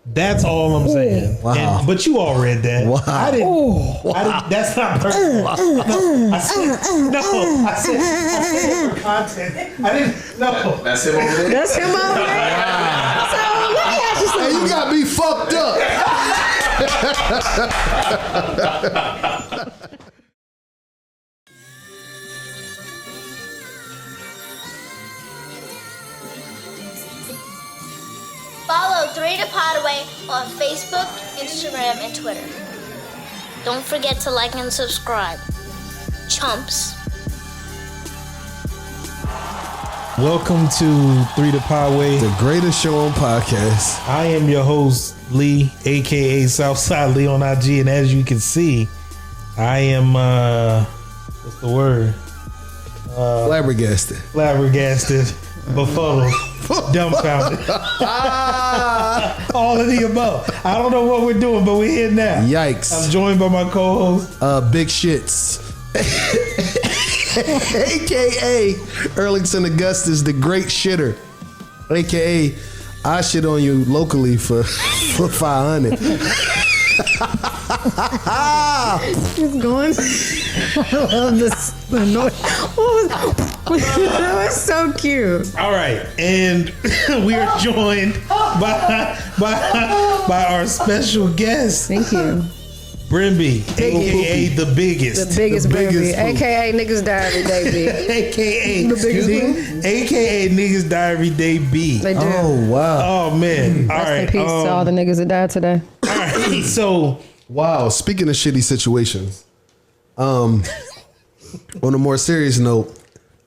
That's all I'm saying. Wow. But you all read that. Wow. I didn't. That's not personal. I said it for content. I didn't. No. That's him over there. That's him over there. So let me ask you Hey, something. you got me fucked up. Follow 3 to Podaway on Facebook, Instagram, and Twitter. Don't forget to like and subscribe. Chumps. Welcome to 3 to Podway. The greatest show on podcast. I am your host, Lee, aka Southside Lee on IG, and as you can see, I am what's the word? Flabbergasted. Flabbergasted, befuddled, dumbfounded. All of the above. I don't know what we're doing, but we're here now. Yikes. I'm joined by my co-host. Big Shits. AKA Erlington Augustus, the great shitter. AKA I shit on you locally for 500. It's going. I love this. The noise. That was so cute. All right, and we are joined by our special guest, Thank you. Brimby, aka the biggest. The biggest The baby. biggest poop. AKA niggas die every day, B. AKA The biggest AKA niggas die every day B. They do. Oh, wow. Oh man! All Rest right, in peace to all the niggas that died today. all right. So Wow. Speaking of shitty situations, on a more serious note,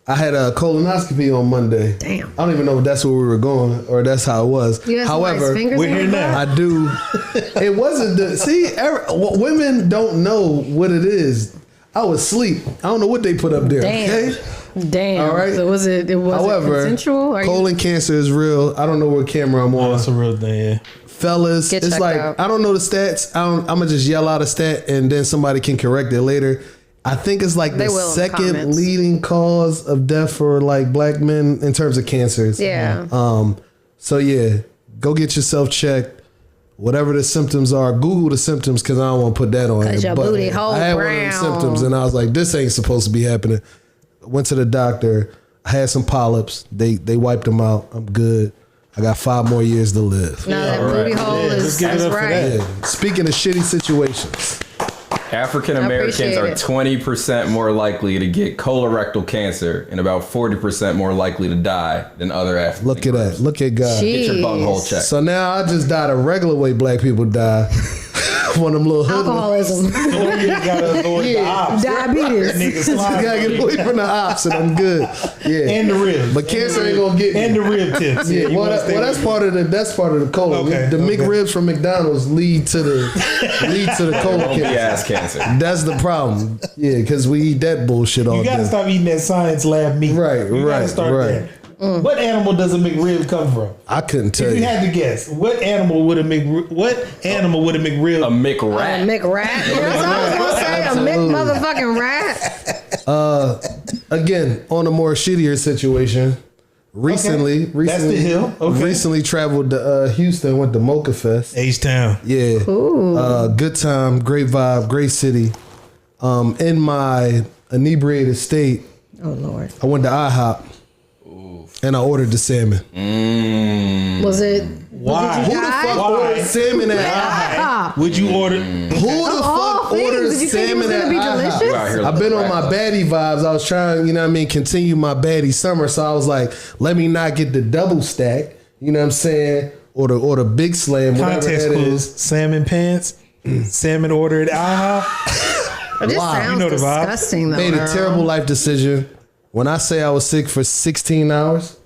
I had a colonoscopy on Monday. Damn. I don't even know if that's where we were going or that's how it was. You had somebody's However, fingers we're in here your now. butt? I do. It wasn't the women don't know what it is. I was asleep. I don't know what they put up there. Damn. Okay. Damn. All right. So was it However, consensual? Are you colon cancer is real. I don't know what camera I'm on. that's a real thing. Yeah. Fellas, Get it's checked like out. I don't know the stats. I'm gonna just yell out a stat and then somebody can correct it later. I think it's like They the will in the second comments. leading cause of death for like black men in terms of cancers. Yeah. So yeah, go get yourself checked. Whatever the symptoms are, Google the symptoms because I don't want to put that on 'Cause here. your But booty hole I had one of them brown. symptoms and I was like, this ain't supposed to be happening. Went to the doctor. I had some polyps. They wiped them out. I'm good. I got 5 more years to live. No, that all right. booty hole Yeah, is let's give it that's up for right. that. Yeah. Speaking of shitty situations. African I Americans appreciate are it. 20% more likely to get colorectal cancer and about 40% more likely to die than other African. Look at that. Look at God. Jeez. Get your bunghole checked. So now I just died a regular way black people die. One of them little hoodlums. Alcoholism. So you gotta avoid the ops. Diabetes. Niggas Just slide. gotta get away from the ops and I'm good. Yeah. And the ribs. But cancer ain't gonna get me. And the rib tips. Yeah, you well, wanna stay that's with- part of the colon. Okay, The okay. McRibs from McDonald's lead to the colon Won't be cancer. ass cancer. That's the problem. Yeah, because we eat that bullshit all You gotta day. stop eating that science lab meat. Right, You gotta right, start right. there. What animal does a McRib come from? I couldn't tell If you you. had to guess, what animal would a McRib? A McRat. Mick Rat. That's what I was gonna say. A Mick motherfucking rat. Again, on a more shittier situation. Recently, That's the hill. Okay. recently traveled to Houston, went to Mocha Fest. H-Town. Yeah. Good time, great vibe, great city. In my inebriated state, Oh Lord. I went to IHOP and I ordered the salmon. Was it? Why? Did you Who the die? fuck Why? ordered salmon at IHOP? Ah, Would you order? Who the all fuck things, ordered did you think it was salmon at gonna be IHOP? delicious? You out here I've been on looking my right. baddie vibes. I was trying, continue my baddie summer. So I was like, let me not get the double stack. You know what I'm saying? Or the big slam, whatever Context that clues. is. Salmon pants. Salmon ordered at IHOP. This Wow. sounds You know the vibe. disgusting though. Made a Earl. terrible life decision. When I say I was sick for 16 hours,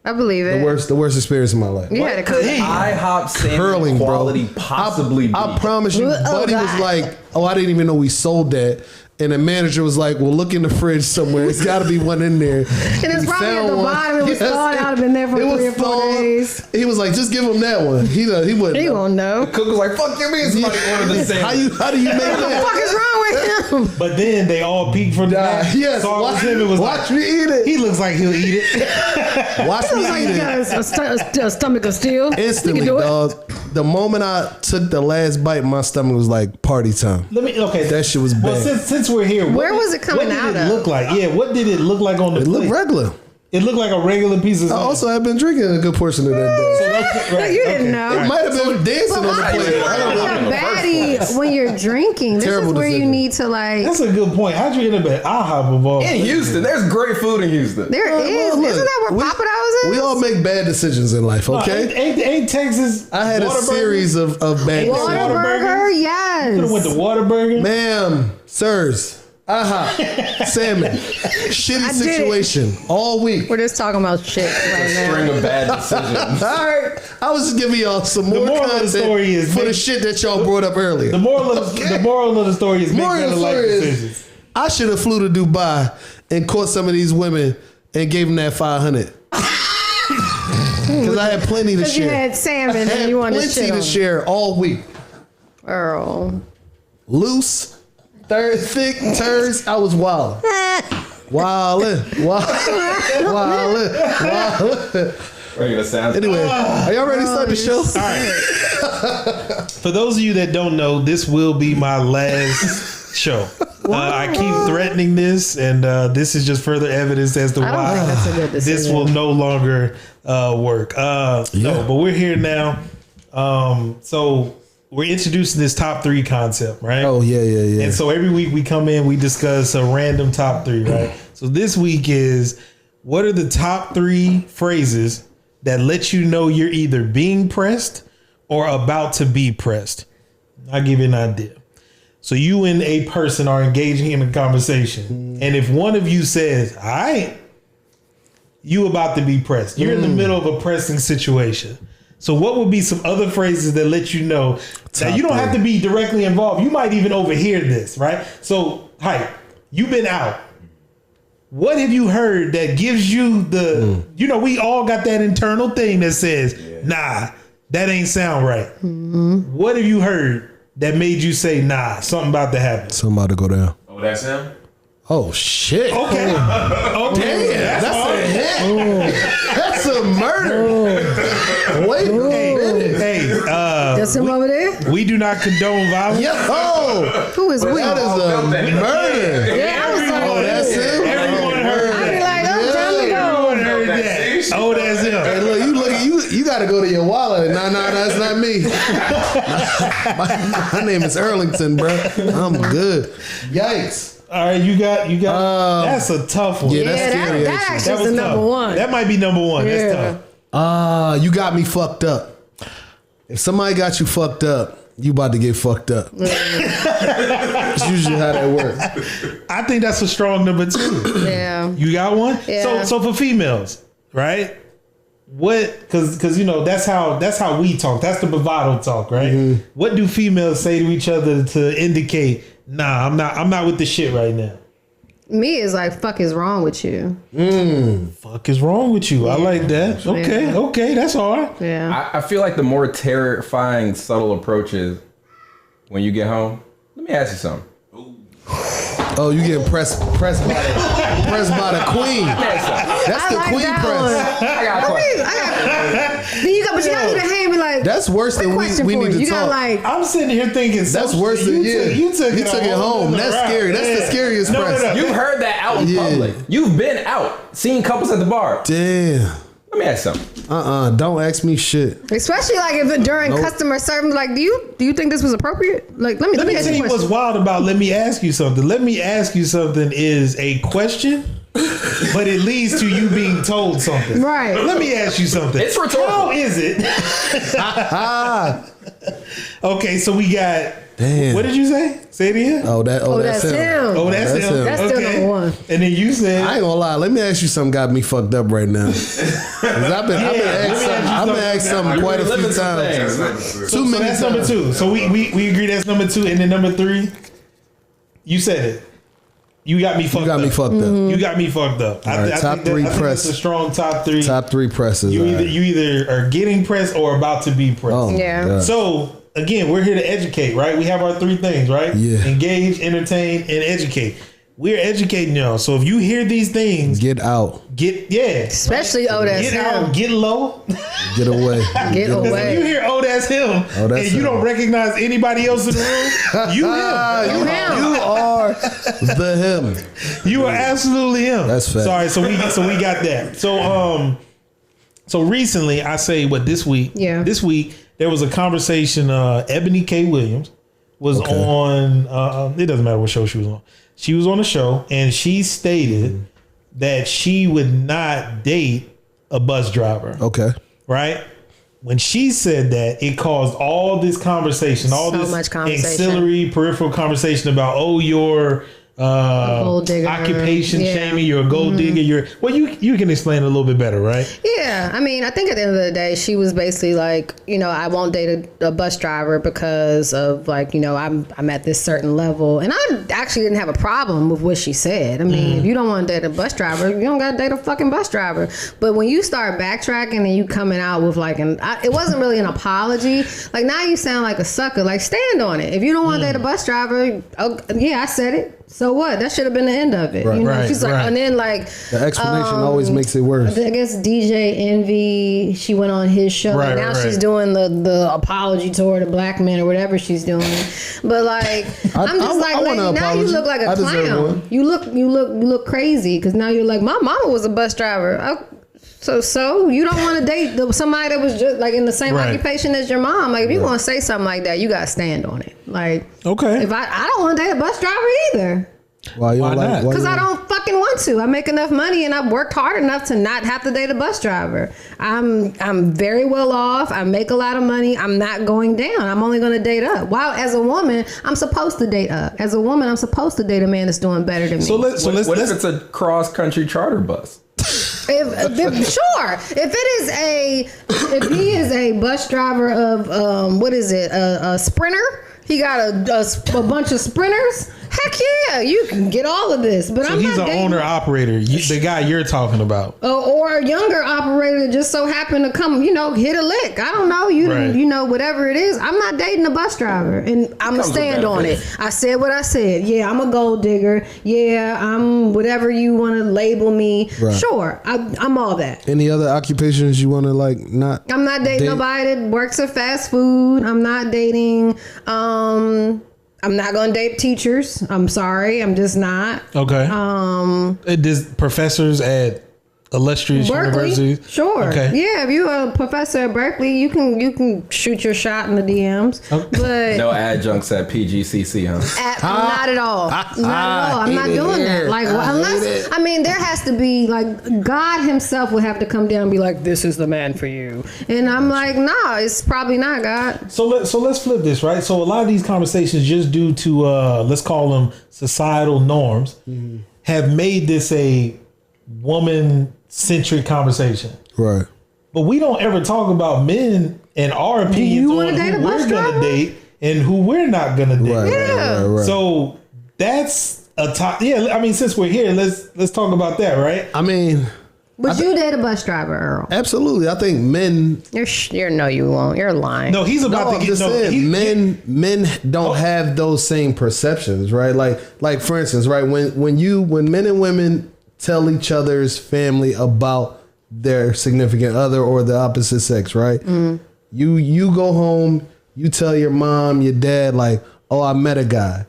I believe it. the worst experience of my life. You had a Could IHOP salmon Curling, bro. quality possibly be? I promise you, Oh, Buddy was God. like, "Oh, I didn't even know we sold that." And the manager was like, well, look in the fridge somewhere. It's got to be one in there. And it's He probably at found the one. bottom. It was Yes, thawed out. It's been there for it was 3 or 4 thawed. days. He was like, just give him that one. He wouldn't. He know. gonna know. Cook was like, "Fuck you, mean somebody ordered the same." How do you make What the that? fuck is wrong with him? But then they all peeked from the back. Yes, Saw watch, him and was watch like, me eat it. he looks like he'll eat it. Watch me Looks like eat he it. got a stomach of steel. He Instantly, can do it. dog. The moment I took the last bite, my stomach was like party time. That shit was Well, bad. since we're here, Where was it coming out What did of? it look like? Yeah, what did it look like on the It looked plate? regular. It looked like a regular piece of I something. also have been drinking a good portion of that day. Right, You didn't okay, know. It might have been dancing But on the why plate. do you I don't want know. to be a baddie when you're drinking? This Terrible is where you decision. need to like. That's a good point. How'd you end up at IHOP of all? In Houston, there's great food in Houston. There Well, is. look, Isn't that where we- Papa Do's is? We all make bad decisions in life, No, okay? ain't Texas? I had a Whataburger? series of bad decisions. Whataburger, yes. Could have went to Whataburger. Ma'am, sirs, salmon, shitty I did it. situation all week. We're just talking about shit right now. String of bad decisions. All right, I was just giving y'all some more moral of the content story is for the make- shit that y'all brought up earlier. The moral of the story is make Moral of better the life story is, decisions. I should have flew to Dubai and caught some of these women and gave them that 500. Because I had plenty to Because you share. had salmon I and had you wanted to plenty shit to on. share all week. Earl. Loose, thick turds. I was wild. Wildin'. Ready to sound. Anyway, are y'all ready to start the show? For those of you that don't know, this will be my last show. I keep threatening this, and this is just further evidence as to I don't why think that's a good decision. this will no longer work. No, but we're here now. So we're introducing this top 3 concept, right? Oh, yeah. And so every week we come in, we discuss a random top 3, right? So this week is, what are the top 3 phrases that let you know you're either being pressed or about to be pressed? I'll give you an idea. So you and a person are engaging in a conversation, and if one of you says, "All right," you about to be pressed. You're in the middle of a pressing situation. So what would be some other phrases that let you know that you don't have to be directly involved? You might even overhear this, right? So, Hype, you've been out. What have you heard that gives you the, we all got that internal thing that says, nah, that ain't sound right. What have you heard that made you say, nah, something about to happen? Somebody go down. Oh, that's him? Oh, shit. Okay. Okay. Damn, that's hard. a hit. That's a murder. Wait a minute. Hey, That's him over there? we do not condone violence. Yo, Who is we? that is a murder. Yeah, I was like, Oh, that's him. Everyone heard I'd be that. like, oh, time to go. Everyone heard that. Oh, that's Hey, him. look, you got to go to your wallet. No, that's not me. my name is Erlington, bro. I'm good. Yikes. All right, you got. That's a tough one. Yeah, Yeah, that's that scary. actually actually. is That the was number tough. one. That might be number one. Yeah. That's tough. You got me fucked up. If somebody got you fucked up, you about to get fucked up. That's usually how that works. I think that's a strong number 2. Yeah. You got one? Yeah. So for females, right? What? Because that's how we talk. That's the bravado talk, right? What do females say to each other to indicate, nah, I'm not with the shit right now? Me is like, fuck is wrong with you? Fuck is wrong with you? I like that. Okay, that's hard. Yeah. I feel like the more terrifying subtle approaches when you get home. Let me ask you something. Oh, you getting pressed by the queen. That's I the like queen that press. one. I got a question. Then you got, but you got to do the hand and be like, That's worse quick than question we for need you. to You got talk. like, I'm sitting here thinking That's worse than You took it home. That's scary. That's the scariest press. You've heard that out in Yeah. public. You've been out, seen couples at the bar. Damn. Let me ask you something. Don't ask me shit. especially like if it during customer service, like, do you think this was appropriate? Like, let me Let me ask tell you you a what's question. wild about let me ask you something. Let me ask you something is a question, but it leads to you being told something. Right. Let me ask you something. It's rhetorical. How is it? Okay, so we got. Damn. What did you say? Say it again. Oh, that's that's him. Oh, that's him. That's still Okay. number one. And then you said. I ain't gonna lie. Let me ask you something. Got me fucked up right now. 'Cause I've been asked something quite a few Reliving some times. things. Too many that's times. number 2. So we agree that's number 2, and then number 3. You said it. You got me fucked up. You got me fucked up. Right, top three press. That's a strong top three. Top three presses. You either are getting pressed or about to be pressed. Oh, Yeah. So again, we're here to educate, right? We have our three things, right? Yeah. Engage, entertain, and educate. We're educating y'all. So if you hear these things, Get out. Especially old ass get out, him. get low. Get away. Get Because if you away. hear "oh that's him" Oh, that's and you him. don't recognize anybody else in the room, you him. You are the him. You are absolutely him. That's fact. Sorry, so we got that. So recently, I say this week. Yeah. This week there was a conversation. Ebony K. Williams was Okay. on. It doesn't matter what show she was on. She was on a show and she stated that she would not date a bus driver. Okay. Right? When she said that, it caused all this conversation, all So this much conversation. ancillary, peripheral conversation about, you're gold digger. occupation Yeah. shaming, you're a gold digger, you can explain it a little bit better, right? Yeah, I mean, I think at the end of the day, she was basically like, I won't date a bus driver because of like, I'm at this certain level, and I actually didn't have a problem with what she said. I mean, if you don't want to date a bus driver, you don't got to date a fucking bus driver. But when you start backtracking and you coming out with like, it wasn't really an apology. Like now you sound like a sucker. Like stand on it. If you don't want to date a bus driver, I said it. So what? That should have been the end of it. Right. Right, She's like, right. and then like The explanation always makes it worse. I guess DJ Envy, she went on his show. Right, and now right. she's doing the apology tour to black men or whatever she's doing. But like, I'm just I want an now you apology. look like a I deserve clown. one. You look crazy because now you're like, my mama was a bus driver. Oh, so you don't want to date somebody that was just like in the same Right. occupation as your mom. Like if you want to say something like that, you gotta stand on it. Like Okay. if I don't want to date a bus driver either. Why you Why don't like? not? why Because you I don't- don't fucking want to. I make enough money and I've worked hard enough to not have to date a bus driver. I'm very well off. I make a lot of money. I'm not going down. I'm only going to date up. While as a woman, I'm supposed to date up. As a woman, I'm supposed to date a man that's doing better than me. What if it's a cross-country charter bus? Sure. If he is a bus driver of a Sprinter. He got a bunch of Sprinters. Heck yeah, you can get all of this. But So I'm he's not an dating owner operator, the guy you're talking about. or a younger operator that just so happened to come, hit a lick. I don't know. Right. Whatever it is. I'm not dating a bus driver, and I'm gonna Comes with stand on it. benefits. I said what I said. Yeah, I'm a gold digger. Yeah, I'm whatever you want to label me. Right. Sure, I'm all that. Any other occupations you want to like not? I'm not dating nobody that works at fast food. I'm not dating. I'm not gonna date teachers. I'm sorry. I'm just not. Okay. It does professors at illustrious Berkeley, universities. sure. Okay. Yeah, if you're a professor at Berkeley, you can shoot your shot in the DMs. But No adjuncts at PGCC, huh? not at all. Not at all. I'm not doing that. Like unless there has to be like God Himself would have to come down and be like, "This is the man for you," and I'm like, "No, it's probably not God." So let's flip this, right? So a lot of these conversations, just due to let's call them societal norms, have made this a woman-centric conversation. Right. But we don't ever talk about men and our opinions you on wanna who date a bus we're gonna driver? date and who we're not gonna date. Right. Yeah. Right. So that's a top. Yeah, I mean, since we're here, let's talk about that, right? I mean, Would you date a bus driver, Earl? absolutely. I think men. You're no, you won't. You're lying. No, he's about No, to I'm get just saying, men don't have those same perceptions, right? Like for instance, right when men and women tell each other's family about their significant other or the opposite sex, right? You go home, you tell your mom, your dad, like, oh, I met a guy.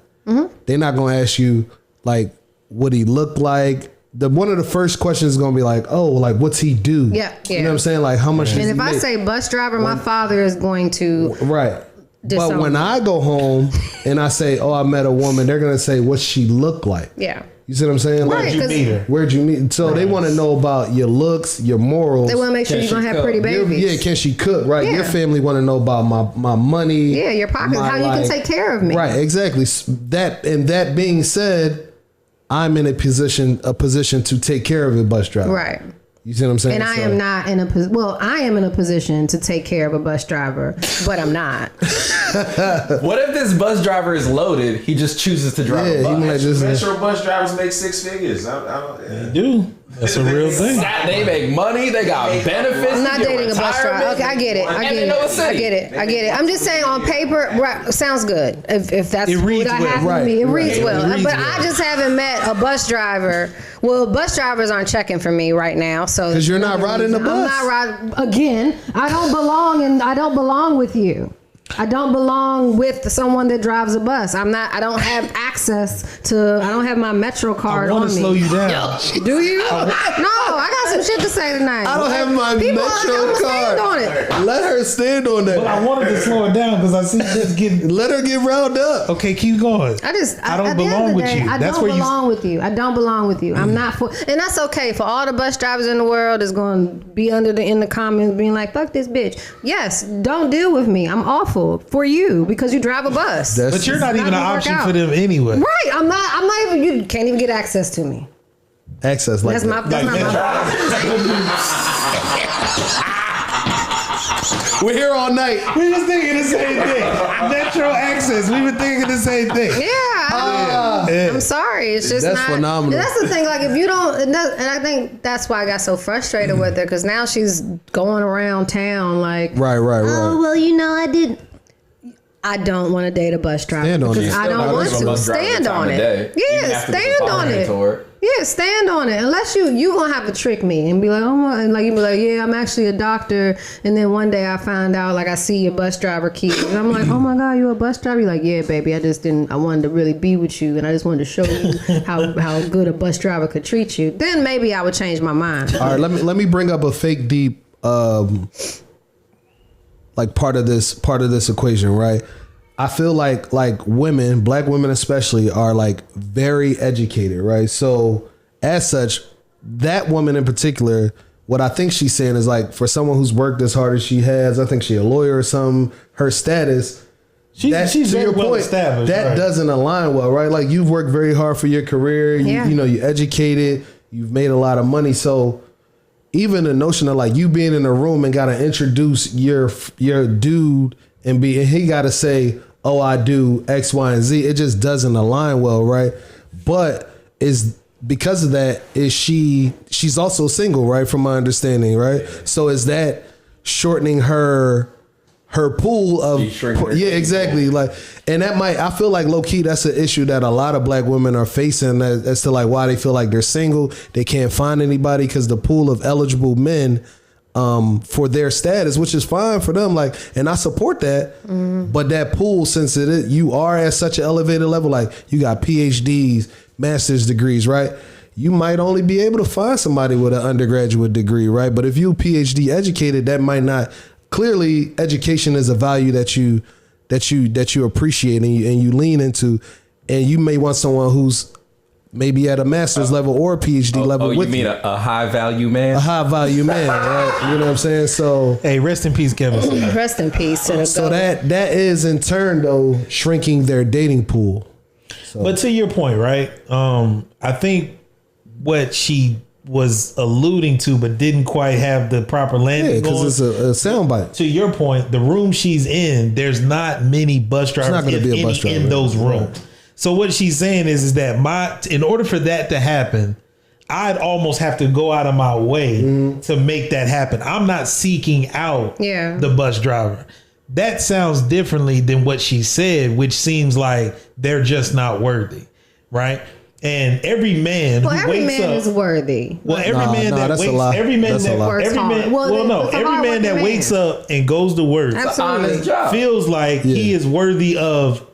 They're not gonna ask you like what he looked like. One of the first questions is gonna be like, oh, like what's he do? Yeah, You know what I'm saying? Like how much does And he if I make? say bus driver, my father is going to. Right. Disown But when me. I go home and I say, oh, I met a woman, they're going to say, what's she look like? Yeah. You see what I'm saying? Right, Where'd you 'cause meet her? Where'd you meet? So they want to know about your looks, your morals. They want to make sure Can you're going to she have pretty cook? babies. Yeah, can she cook? Right. Yeah. Your family want to know about my money. Yeah, your pockets, my, how you can take care of me. Right. Exactly. That being said, I'm in a position to take care of a bus driver. Right. You see what I'm saying? And I am not in a position. Well, I am in a position to take care of a bus driver, but I'm not. What if this bus driver is loaded? He just chooses to drive a Yeah, bus. he might just. Metro bus drivers make six figures. I don't, Dude, that's a real thing. They make money. They got benefits. I'm not you get dating a bus driver. retirement. Okay, I get it. I And get they it. know the city. I get it. I'm just saying on paper, right, sounds good. If that's It reads what I well. have Right, to be, it right. reads well. It reads But well. I just haven't met a bus driver. Well, bus drivers aren't checking for me right now, so 'Cause you're not riding the bus. I'm not riding again. I don't belong with you. I don't belong with someone that drives a bus. I don't have access to. I don't have my Metro I card want on to me. slow you down. Do you? No, I got some shit to say tonight. I don't have my People, Metro I'm gonna stand card. on it. Let her stand on But I that. wanted to slow it down because I see this getting. Let her get round up. Okay, keep going. I don't at the end belong of the with day, you. I that's don't where you- belong with you. I don't belong with you. I'm not for, and that's okay. For all the bus drivers in the world is going to be in the comments being like, "Fuck this bitch." Yes, don't deal with me. I'm awful for you because you drive a bus. But you're not It's even an gonna work option out. for them anyway. Right? I'm not even. You can't even get access to me. Access like That's my. that. That's Like not my. We're here all night. We was thinking the same thing. Metro access. We were thinking the same thing. Yeah, I'm sorry. It's just That's not. phenomenal. That's the thing. Like if you don't, and I think that's why I got so frustrated with her because now she's going around town like, Right. oh well, I didn't. I don't want to date a bus driver Stand on because it. I Still don't not want give a to bus driver stand the time on of it. day, even Yeah, after the stand on following it. tour. Yeah, stand on it. Unless you gonna have to trick me and be like, and like you be like, yeah, I'm actually a doctor. And then one day I find out, like I see your bus driver key, and I'm like, oh my god, you're a bus driver. You're like, yeah, baby, I wanted to really be with you, and I just wanted to show you how good a bus driver could treat you. Then maybe I would change my mind. All right, let me bring up a fake deep like part of this equation, right? I feel like women, black women especially, are like very educated, right? So as such, that woman in particular, what I think she's saying is like for someone who's worked as hard as she has, I think she's a lawyer or something, her status. She's very well established. That right. doesn't align well, right? Like you've worked very hard for your career. Yeah. You educated. You've made a lot of money. So even the notion of like you being in a room and gotta introduce your dude and he gotta say, "Oh, I do X, Y, and Z." It just doesn't align well, right? But because of that, she's also single, right? From my understanding, right? So is that shortening her pool of She's shrinking her yeah, dating exactly. Like, and that I feel like low key that's an issue that a lot of black women are facing as to like why they feel like they're single, they can't find anybody because the pool of eligible men for their status, which is fine for them, like, and I support that. But that pool, since you are at such an elevated level, like you got PhDs, master's degrees, right? You might only be able to find somebody with an undergraduate degree, right? But if you PhD educated, that might not. Clearly, education is a value that you appreciate and you lean into, and you may want someone who's maybe at a master's level or a PhD level. Oh, you with mean a high value man? a high value man, right? You know what I'm saying? So Hey, rest in peace, Kevin. Smith. Rest in peace. To the so goat. that is in turn though shrinking their dating pool. But to your point, right? I think what she was alluding to, but didn't quite have the proper landing Yeah, going. because it's a soundbite. To your point, the room she's in, there's not many bus drivers not gonna if be a any, bus driver. in those rooms. So what she's saying is that in order for that to happen, I'd almost have to go out of my way to make that happen. I'm not seeking out the bus driver. That sounds differently than what she said, which seems like they're just not worthy, right? And every man who every wakes man up is worthy. well, every man that that's a wakes, lie. every man That's a that, lie. every Works man, hard. well, no, it's a every man that hard-working wakes man. up and goes to work Absolutely. Honest job. feels like he is worthy of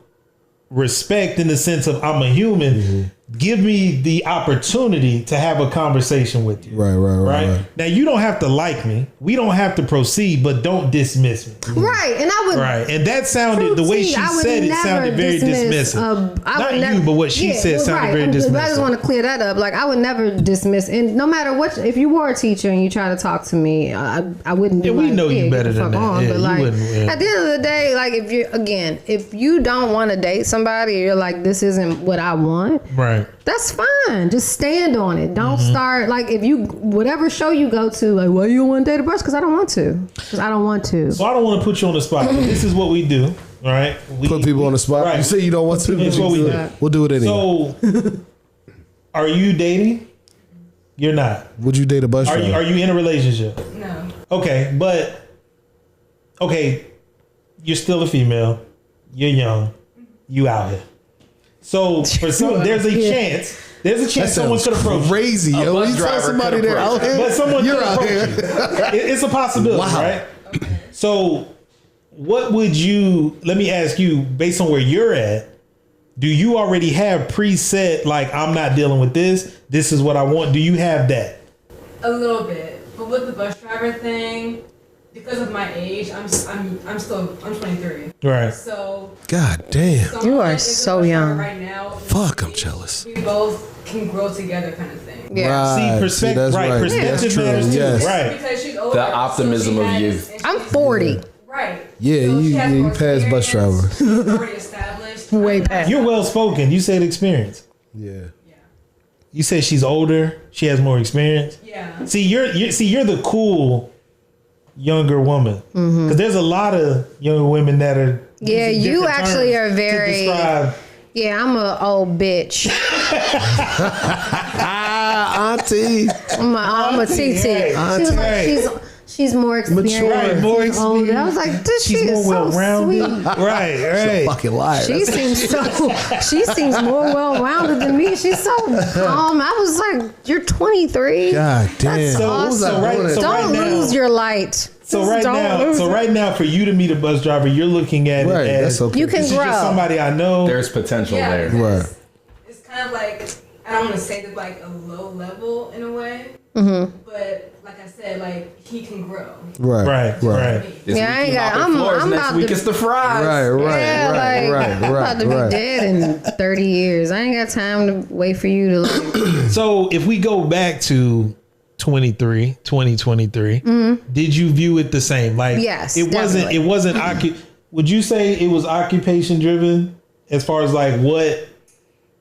respect in the sense of I'm a human. Give me the opportunity to have a conversation with you. Right. Now you don't have to like me. We don't have to proceed, but don't dismiss me. Right, and I would. Right, and that sounded the way she I would said it never sounded very dismiss, dismissive. I Not would you, never- but what she said sounded very I just dismissive. want to clear that up. Like I would never dismiss, and no matter what, if you were a teacher and you try to talk to me, I wouldn't. Be Yeah, we like, know you get better the than fuck that. on. Yeah, But you like wouldn't, yeah. at the end of the day, like if you don't want to date somebody, you're like this isn't what I want. Right. That's fine. Just stand on it. Don't Mm-hmm. start like if you whatever show you go to, like why you don't want to date a bus? Because I don't want to. Because I don't want to. So I don't want to put you on the spot, but this is what we do. All right. Put people on the spot. Right. You say you don't want to. That's what we do. We'll do it anyway. So, are you dating? You're not. Would you date a bus Are driver? you in a relationship? No. Okay, but you're still a female. You're young. You out here. So for some, there's a chance. There's a chance someone could approach you. Crazy, yo. bus You tell driver somebody could they're out here, But someone you're could out approach here. you. It's a possibility, Wow. right? So, what would you? Let me ask you, based on where you're at, do you already have preset? Like, I'm not dealing with this. This is what I want. Do you have that? A little bit, but with the bus driver thing, because of my age, I'm 23. Right. So God damn. someone You are that is a so bus driver young. right now. Fuck, I'm jealous. We both can grow together, kind of thing. Yeah. See, Right. perspective. that's Right. right. Perspective That's true. matters too. Yes. Right. Because she's older. The optimism so she of has- youth. and I'm she's- 40. Right. Yeah, So you- she has yeah, you more passed bus experience. driver. She's already established. Way past. You're well spoken. You said experience. Yeah. Yeah. You said she's older. She has more experience. Yeah. See, you're the cool younger woman. Because there's a lot of younger women that are. Yeah, using you different actually terms are to very- describe- Yeah, I'm a old bitch. Ah, auntie. I'm a Auntie, TT. right. She was like, Right. she's more experienced. Right, more she's older. experienced. I was like, this She's shit more is so well-rounded. sweet. Right. Fucking liar. She seems more well-rounded than me. She's so calm. I was like, you're 23. God damn. So- What was I so right- doing? so Don't right now- lose your light. So Just right don't now, lose it. for you to meet a bus driver, you're looking at Right, it as that's okay. You can this is grow. just somebody I know. There's potential Yeah, there. because Right. It's kind of like, I don't want to say that like a low level in a way, Mm-hmm. but like I said, like he can grow. Right. Right. This Yeah, I week ain't you got- mopping I'm- floors, I'm next about week to- it's the fries. Right. Yeah, like, I'm about to be dead in 30 years. I ain't got time to wait for you to like. So if we go back to 2023, did you view it the same? Like, Yes, it wasn't. definitely. It wasn't. Would you say it was occupation driven as far as like what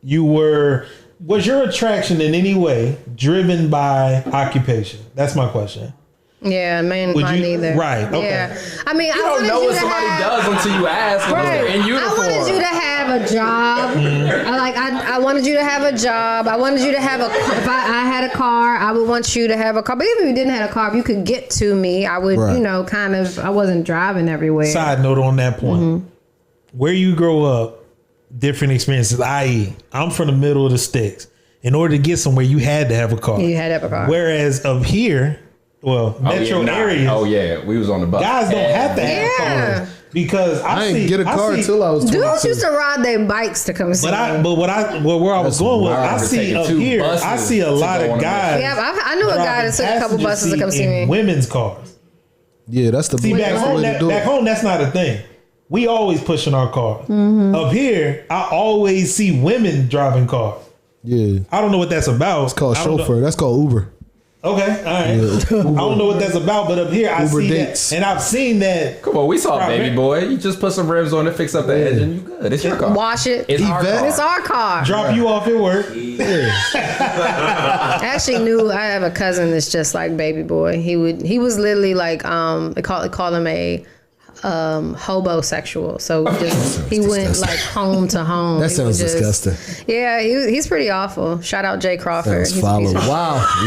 you were? Was your attraction in any way driven by occupation? That's my question. Yeah, man, Would mine you- neither. right, okay. Yeah, I mean, You I don't wanted know you what to somebody have, does until you ask them if they're in I uniform. wanted you to have a job. I wanted you to have a job. I wanted you to have a. If I had a car, I would want you to have a car. But even if you didn't have a car, if you could get to me, I would. Right. You know, kind of. I wasn't driving everywhere. Side note on that point, where you grow up, different experiences. I.e., I'm from the middle of the sticks. In order to get somewhere, you had to have a car. You had to have a car. Whereas up here, well, metro areas, Oh yeah, we was on the bus. guys don't have to have Yeah. cars because I didn't get a car until I was 22. Dudes used to ride their bikes to come see me. where I was going was, wild. I see Taking up 2 here, I buses see a to lot go of on a guys. Yeah, I knew a guy that took a couple driving buses to come passenger see seat in me. Women's cars. Yeah, that's the See, back that's the home, way to do back it. home, that's not a thing. We always pushing our cars. Mm-hmm. Up here, I always see women driving cars. Yeah. I don't know what that's about. It's called I don't know- chauffeur. That's called Uber. Okay, all right. I don't know what that's about, but up here I Uber see dates. that, and I've seen that. Come on, we saw Right, Baby man. Boy. You just put some rims on it, fix up the engine, you good. It's your car. Wash it. It's our Yvette. car. It's our car. Drop you off at work. I actually knew I have a cousin that's just like Baby Boy. He was literally like they call him a hobosexual. So he went disgusting. like home to home. That He sounds would just- disgusting. Yeah, he's pretty awful. Shout out Jay Crawford. That's He's a followed. piece of-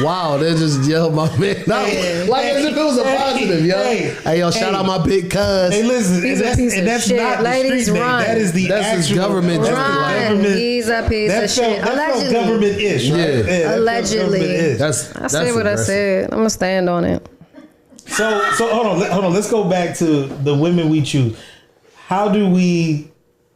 Wow. They just yelled my man out. Yeah. Like as if it was a positive, yo. Hey, yo, shout out my big cuz. Hey, listen, He's a and piece of that's shit. not the Ladies, street name. run. That is the That's his actual government. that's the Run. government. He's a piece That of shit. felt Allegedly. government-ish, right? Yeah. that felt Allegedly. government-ish. I said what I said. I'm gonna stand on it. So hold on. Let's go back to the women we choose. How do we?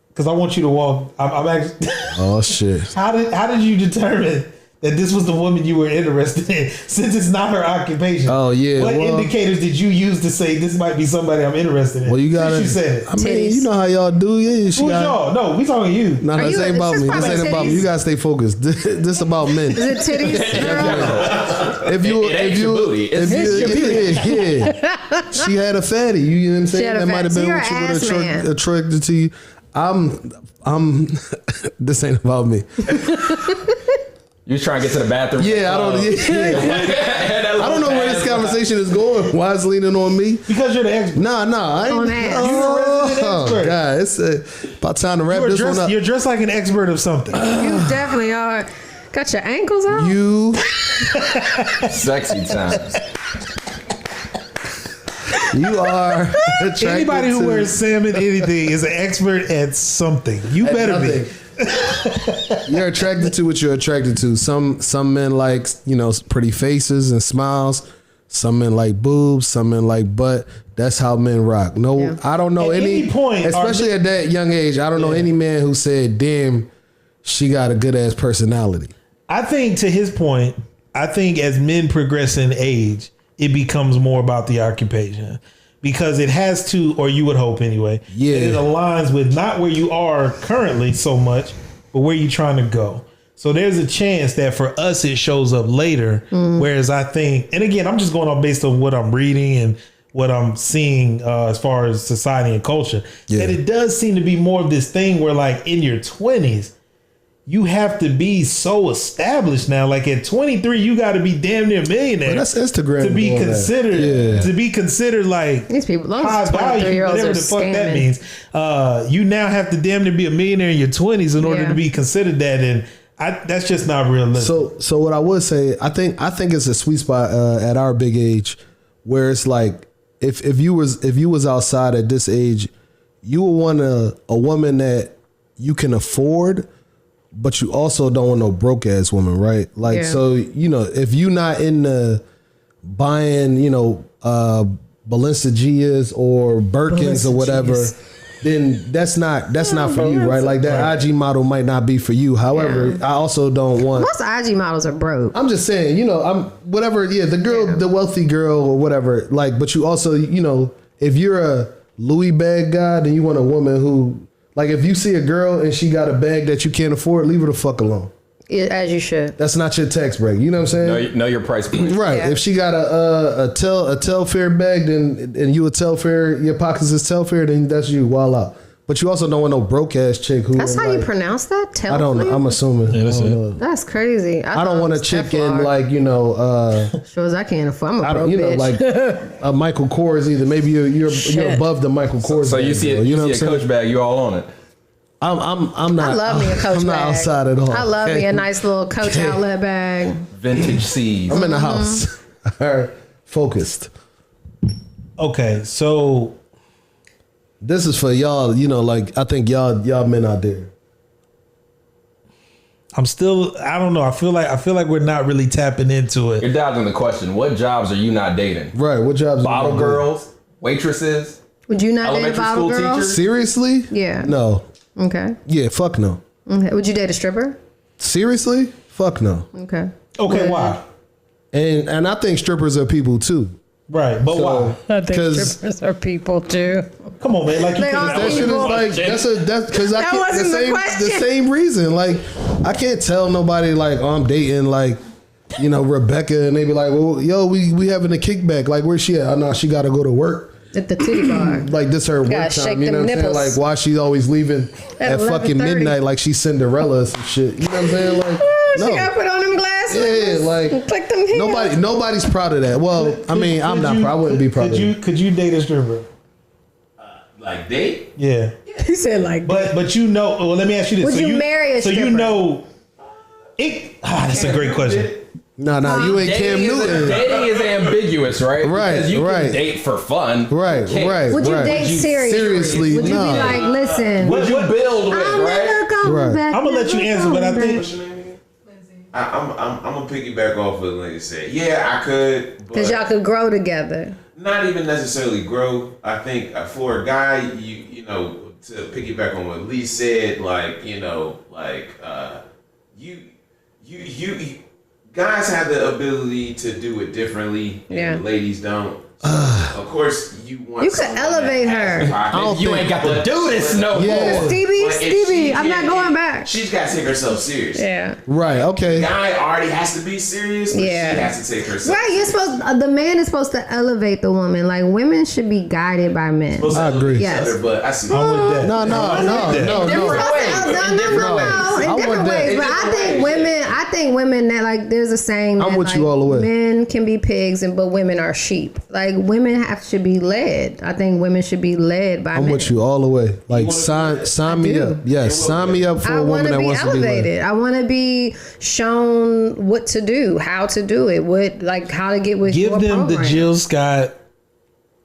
Because I want you to walk. I'm actually. Oh shit. How did you determine that this was the woman you were interested in? Since it's not her occupation. Oh, yeah, What well- indicators did you use to say this might be somebody I'm interested in? Well, you gotta. Since you said it. I mean, Titties. you know how y'all do. Yeah, Who's y'all? No, we talking you. No, Are this you- ain't about this me. is This probably ain't about me. titties? You gotta stay focused. This about men. Is it titties? girl? If you, It ain't if your you, booty. if It's you, yeah. She had a fatty. You know what I'm saying? had a That might have fatty. been So what you're you an ass would attracted to you. I'm. This ain't about me. You was trying to get to the bathroom. Yeah, I don't. Yeah. I don't know where this conversation is going. Why it's leaning on me? Because you're the expert. Nah. I ain't, On ass. You're the resident expert. God, it's about time to wrap this one up. You're dressed like an expert of something. You definitely are. Got your ankles out? You Sexy times. are attracted Anybody who to- wears salmon anything is an expert at something. You at better be. nothing. You're attracted to what you're attracted to. Some men like, pretty faces and smiles. Some men like boobs. Some men like butt. That's how men rock. No, Yeah. I don't know At any point, especially at that young age. I don't know any man who said, "Damn, she got a good ass personality." I think to his point, I think as men progress in age, it becomes more about the occupation because it has to, or you would hope anyway. Yeah. It aligns with not where you are currently so much, but where you're trying to go. So there's a chance that for us it shows up later. Whereas I think, and again, I'm just going off based on what I'm reading and what I'm seeing as far as society and culture. Yeah. That it does seem to be more of this thing where, like, in your 20s, you have to be so established now. Like at 23, you got to be damn near a millionaire. Well, that's Instagram to be doing that. considered. Yeah. To be considered like These people, those high value, 23-year-olds whatever are the fuck that scamming. means. You now have to damn near be a millionaire in your 20s in order Yeah. to be considered that, and that's just not realistic. So what I would say, I think it's a sweet spot at our big age where it's like if you was outside at this age, you would want a woman that you can afford, but you also don't want no broke ass woman, right? Like, Yeah. so, if you not into buying, Balenciagas or Birkins or whatever, then that's not for you, right? Like that IG model might not be for you. However, I also don't want. Most IG models are broke. I'm just saying, I'm whatever. Yeah, the girl, the wealthy girl or whatever. Like, but you also, if you're a Louis bag guy, then you want a woman who, like, if you see a girl and she got a bag that you can't afford, leave her the fuck alone. As you should. That's not your tax break. You know what I'm saying? Know your price point. Right. Yeah. If she got a Telfair bag, then and you a Telfair, your pockets is Telfair, then that's you. Voila. But you also don't want no broke ass chick who. That's how you like, pronounce that? I don't know. I'm assuming. Yeah, that's I don't it. know. That's crazy. I don't want a chick in like Sure as I can't afford. I'm a I broke don't, bitch. like a Michael Kors either. Maybe you're above the Michael Kors. So you bag, see though. a, you know see what a I'm Coach saying? bag, you all on it. I'm not. I love me a Coach I'm not bag. outside at all. I love me okay? a nice little Coach outlet bag. Vintage C's. I'm in the house. All right, focused. Okay, so This is for y'all. Like I think y'all men out there. I'm still. I don't know. I feel like we're not really tapping into it. You're dodging the question. What jobs are you not dating? Right. What jobs? Bottle you do? girls, waitresses. Would you not date a Elementary bottle school girl? teachers? Seriously? Yeah. No. Okay. Yeah. Fuck no. Okay. Would you date a stripper? Seriously? Fuck no. Okay. Okay, why? And I think strippers are people too. Right, but why? I think 'Cause- strippers are people too. Come on, man. Like you They could- are That shit is like that's because I That can't wasn't the question. the same reason. Like I can't tell nobody like I'm dating like Rebecca and they be like, well, yo, we having a kickback. Like where's she at? Oh no, she got to go to work. At the titty bar. Like this her work Gotta shake time. You know them what I'm saying? nipples. Like why she always leaving At at fucking 11:30. midnight like she's Cinderella or some shit. You know what I'm saying? Like She gotta put on them glasses. Yeah, like click them heels. nobody's proud of that. Well, I mean, I'm not. I wouldn't be proud of it. Could you date a stripper? Like date? Yeah, He said like. but well, let me ask you this: Would you marry a So you stripper? know, that's a great question. No, you ain't Cam Dating Newton. is ambiguous, right? Right, Because you right. can date for fun. Right, You can't- right. Would you right. date seriously? Seriously, Would you no. be like, listen, What you build with, I'll right? never come Right. back. I'm gonna let you never answer, but I come think What's your name again? I'm gonna piggyback off what Lincoln said. Yeah, I could, because but y'all could grow together. not even necessarily grow. I think for a guy, you know, to piggyback on what Lee said, like you guys have the ability to do it differently, Yeah. and ladies don't. So, of course, you want. You could someone elevate that has her. the pocket. You ain't got to do this no Yeah. more. Stevie, But if she I'm not can- going back. She's got to take herself serious. Yeah. Right. Okay. Guy already has to be serious, but Yeah. she has to take herself. Right, you're supposed. The man is supposed to elevate the woman. Like women should be guided by men. Supposed to I agree. elevate each Yes. other, but I see. I'm with that. No. Different ways. No, In different ways. in I different want that. ways. In But I different think ways, women. I think women that like. There's a saying. That, I'm with like, you all the way. Men can be pigs, but women are sheep. Like like women should be led. I think women should be led by I'm men. with you all the way. Like sign me up. Yes, sign me up for a woman that wants to be led. I want to be shown what to do, how to do it, how to get with Give your them program. the Jill Scott.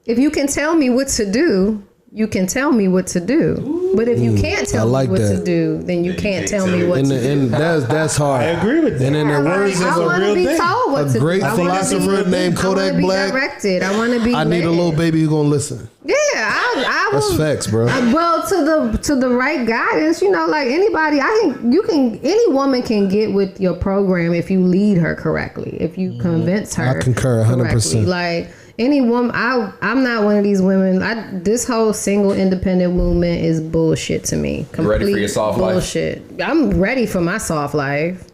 If you can tell me what to do, you can tell me what to do. But if you can't tell like me what that. to do, then you can't tell me what to do. And that's hard. I agree with that. And in the words I of want to real be thing. told what a to great do. I wanna philosopher be- named Kodak I wanna Black, be directed. I want to be I need a led. little baby who gonna listen. Yeah, I That's will. facts, bro. Well, to the right guidance, like anybody, any woman can get with your program if you lead her correctly, if you convince her. I concur 100%. correctly. Like any woman, I'm not one of these women. This whole single independent movement is bullshit to me. You ready for your soft life? bullshit. I'm ready for my soft life.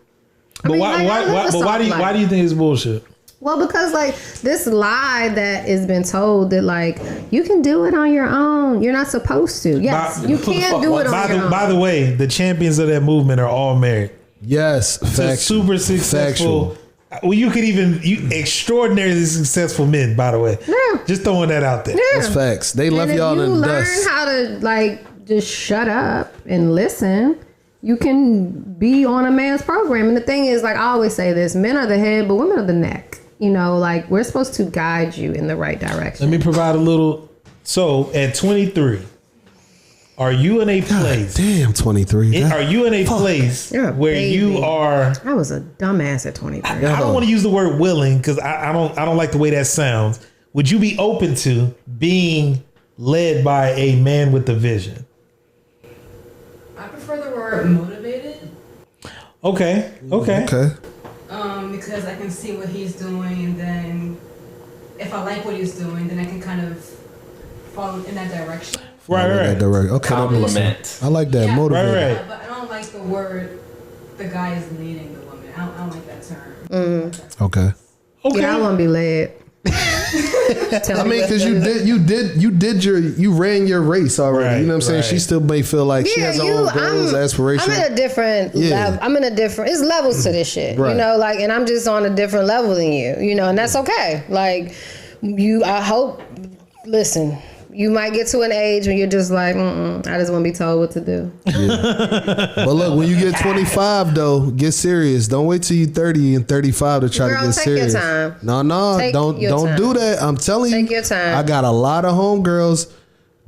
But why do you think it's bullshit? Well, because like this lie that has been told that like you can do it on your own. You're not supposed to. Yes, you can do it on your own. By the way, the champions of that movement are all married. Yes, So factual. super successful. Factual. Well, you could extraordinarily successful men. By the way, Yeah. Just throwing that out there. That's facts. They left And if y'all you in the learn dust. how to like just shut up and listen, you can be on a man's program. And the thing is, like I always say this, men are the head, but women are the neck. Like we're supposed to guide you in the right direction. Let me provide a little. So at 23, are you in a place? Damn, 23. Are you in a place You're a where you baby. are? I was a dumbass at 23. I don't want to use the word willing because I don't like the way that sounds. Would you be open to being led by a man with a vision? I prefer the word motivated. Okay. Okay. Because I can see what he's doing, and then if I like what he's doing, then I can kind of follow in that direction. Right. That direct. Okay. Compliment. I like that. Yeah. Motivated. Right. But I don't like the word the guy is leading the woman. I don't like that term. Okay. Okay. Yeah, I want to be led. I mean, because you ran your race already. Right, You know what I'm saying? right. She still may feel like she has her own goals, aspirations. I'm in a different Yeah. level. I'm in a different. It's levels to this shit. Right. And I'm just on a different level than you. And that's okay. Like I hope. Listen. You might get to an age when you're just like, I just want to be told what to do. But look, when you get 25, though, get serious. Don't wait till you 30 and 35 to try Girl, to get take your serious. time. No, Take don't your time. do that. I'm telling you. Take your time. I got a lot of homegirls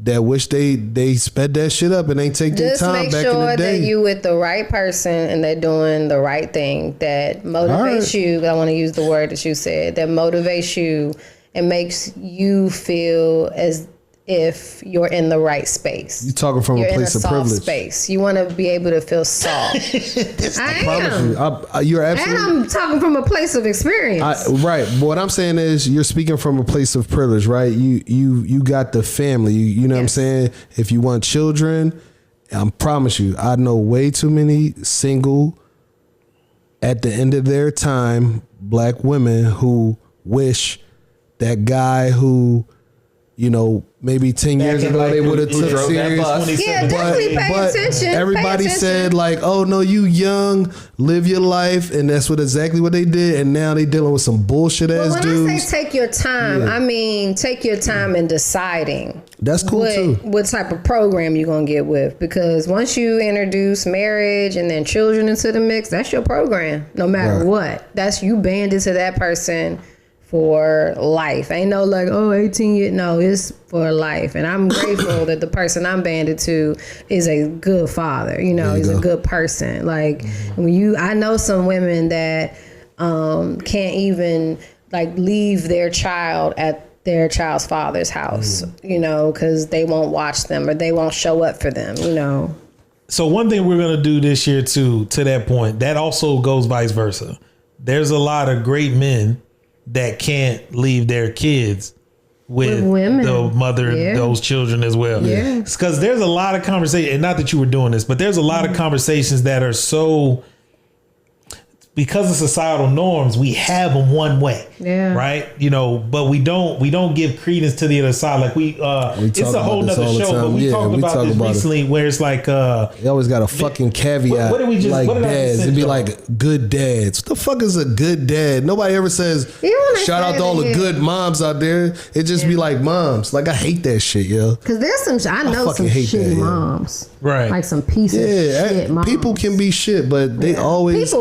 that wish they sped that shit up and ain't take their Just time make back in sure the day. that you with the right person and they're doing the right thing that motivates right. you. I want to use the word that you said, that motivates you and makes you feel as if you're in the right space. You talking from You're a in a place of soft privilege. space. You want to be able to feel soft. I am. You're And absolutely I'm talking from a place of experience. right. But what I'm saying is, you're speaking from a place of privilege, right? You got the family. You know what I'm saying? If you want children, I promise you, I know way too many single, at the end of their time, black women who wish that guy who, maybe 10 years in ago like they would have who took drove that serious. bus. Yeah, definitely pay attention. Everybody Pay attention. said like, "Oh no, you young, live your life," and that's exactly what they did. And now they dealing with some bullshit But ass when dudes. I say take your time, I mean take your time in deciding. That's cool too. What type of program you gonna get with? Because once you introduce marriage and then children into the mix, that's your program. No matter Right. what, that's you banded to that person for life. Ain't no like 18 years. No, it's for life. And I'm grateful that the person I'm banded to is a good father. He's a good person. Like I know some women that can't even like leave their child at their child's father's house, because they won't watch them or they won't show up for them, So one thing we're gonna do this year too, to that point, that also goes vice versa. There's a lot of great men that can't leave their kids with women. the mother of Yeah. those children as well. Yeah. Because there's a lot of conversation, and not that you were doing this, but there's a lot of conversations that are so because of societal norms, we have them one way. Yeah. Right. You know, but we don't give credence to the other side. Like it's a whole nother show, but we talked about this recently where it's like, you always got a fucking caveat. What did we just, like what did dads? It'd be like good dads. What the fuck is a good dad? Nobody ever says, shout out to all the good moms out there. It just be like moms. Like, I hate that shit, yo. Because there's some, I know some shitty moms. Right. Like some piece of shit moms. People can be shit, but they always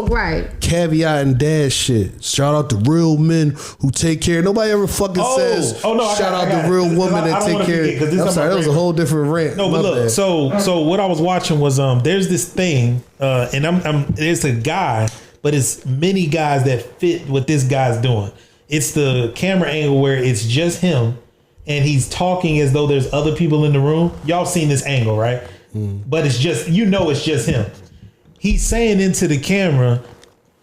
caveat and dad shit. Shout out to real men who take care. Nobody ever fucking says shout out to real women that take care. I'm sorry, that was a whole different rant. No, but look, so what I was watching was there's this thing, and there's a guy, but it's many guys that fit what this guy's doing. It's the camera angle where it's just him, and he's talking as though there's other people in the room. Y'all seen this angle, right? But it's just, it's just him. He's saying into the camera,